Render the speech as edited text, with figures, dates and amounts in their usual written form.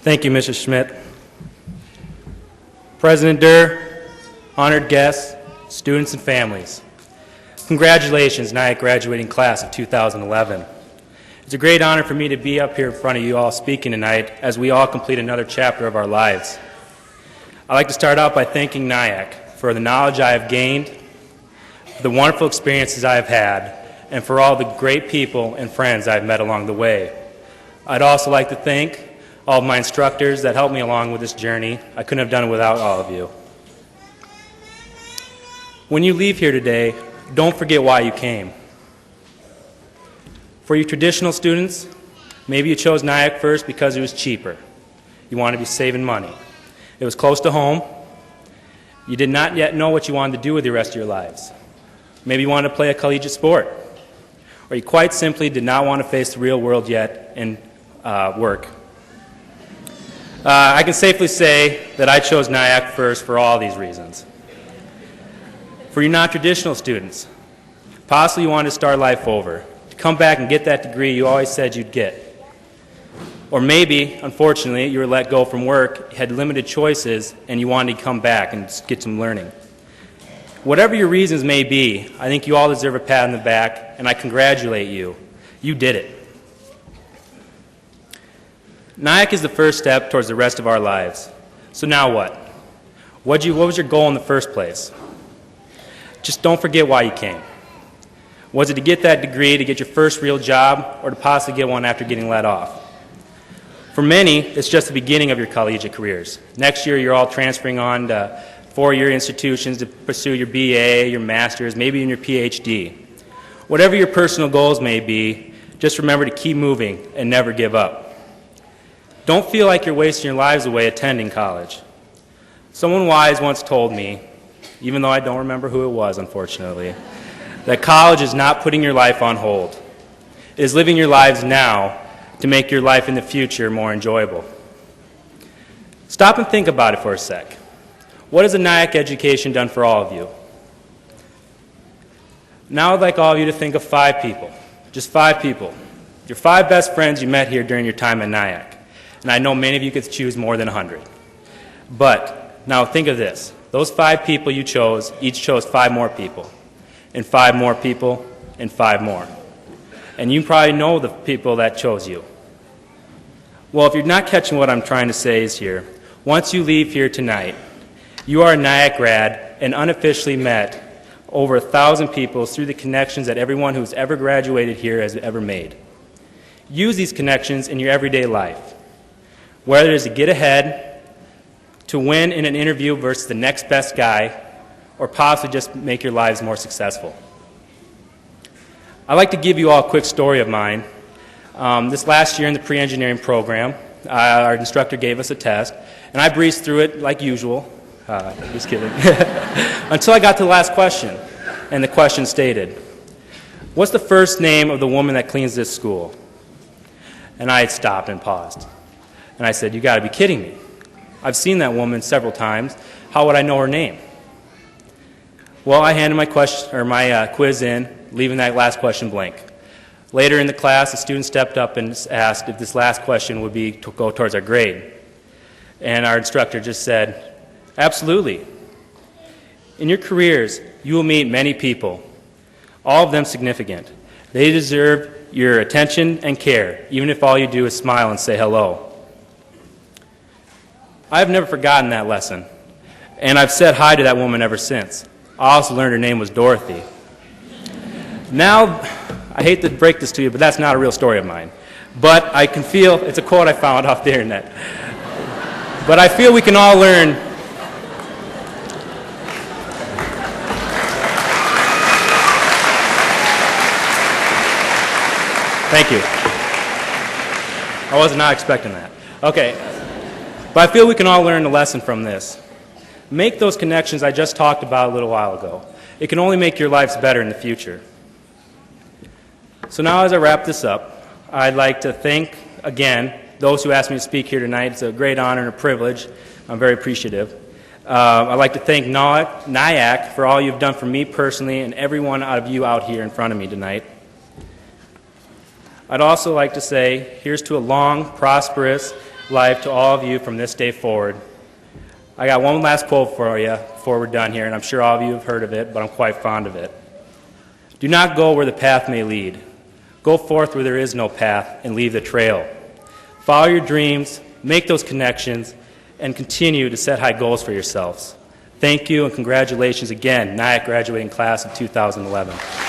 Thank you, Mr. Schmidt. President Durr, honored guests, students and families, congratulations, NIACC graduating class of 2011. It's a great honor for me to be up here in front of you all speaking tonight as we all complete another chapter of our lives. I'd like to start out by thanking NIACC for the knowledge I have gained, for the wonderful experiences I have had, and for all the great people and friends I've met along the way. I'd also like to thank all of my instructors that helped me along with this journey. I couldn't have done it without all of you. When you leave here today, don't forget why you came. For you traditional students, maybe you chose NIACC first because it was cheaper. You wanted to be saving money. It was close to home. You did not yet know what you wanted to do with the rest of your lives. Maybe you wanted to play a collegiate sport. Or you quite simply did not want to face the real world yet and work. I can safely say that I chose NIACC first for all these reasons. For you non-traditional students, possibly you wanted to start life over, to come back and get that degree you always said you'd get. Or maybe, unfortunately, you were let go from work, had limited choices, and you wanted to come back and get some learning. Whatever your reasons may be, I think you all deserve a pat on the back, and I congratulate you. You did it. NIACC is the first step towards the rest of our lives. So now what? What was your goal in the first place? Just don't forget why you came. Was it to get that degree, to get your first real job, or to possibly get one after getting let off? For many, it's just the beginning of your collegiate careers. Next year, you're all transferring on to four-year institutions to pursue your BA, your master's, maybe even your PhD. Whatever your personal goals may be, just remember to keep moving and never give up. Don't feel like you're wasting your lives away attending college. Someone wise once told me, even though I don't remember who it was, unfortunately, that college is not putting your life on hold. It is living your lives now to make your life in the future more enjoyable. Stop and think about it for a sec. What has a NIACC education done for all of you? Now I'd like all of you to think of 5 people, just 5 people, your 5 best friends you met here during your time at NIACC. And I know many of you could choose more than 100. But now think of this. Those 5 people you chose, each chose 5 more people, and 5 more people, and 5 more. And you probably know the people that chose you. Well, if you're not catching what I'm trying to say is here, once you leave here tonight, you are a NIACC grad and unofficially met over 1,000 people through the connections that everyone who's ever graduated here has ever made. Use these connections in your everyday life, whether it is to get ahead, to win in an interview versus the next best guy, or possibly just make your lives more successful. I'd like to give you all a quick story of mine. This last year in the pre-engineering program, our instructor gave us a test, and I breezed through it like usual. Just kidding. Until I got to the last question, and the question stated, "What's the first name of the woman that cleans this school?" And I stopped and paused. And I said, "You got to be kidding me. I've seen that woman several times. How would I know her name?" Well, I handed my quiz in, leaving that last question blank. Later in the class, a student stepped up and asked if this last question would be to go towards our grade. And our instructor just said, "Absolutely. In your careers, you will meet many people, all of them significant. They deserve your attention and care, even if all you do is smile and say hello." I've never forgotten that lesson, and I've said hi to that woman ever since. I also learned her name was Dorothy. Now, I hate to break this to you, but that's not a real story of mine. But I can feel, it's a quote I found off the internet. But I feel we can all learn. Thank you. I was not expecting that. Okay. But I feel we can all learn a lesson from this. Make those connections I just talked about a little while ago. It can only make your lives better in the future. So now as I wrap this up, I'd like to thank, again, those who asked me to speak here tonight. It's a great honor and a privilege. I'm very appreciative. I'd like to thank NIACC for all you've done for me personally and everyone out of you out here in front of me tonight. I'd also like to say here's to a long, prosperous, life to all of you from this day forward. I got one last quote for you before we're done here, and I'm sure all of you have heard of it, but I'm quite fond of it. Do not go where the path may lead. Go forth where there is no path and leave the trail. Follow your dreams, make those connections, and continue to set high goals for yourselves. Thank you and congratulations again, NIACC graduating class of 2011.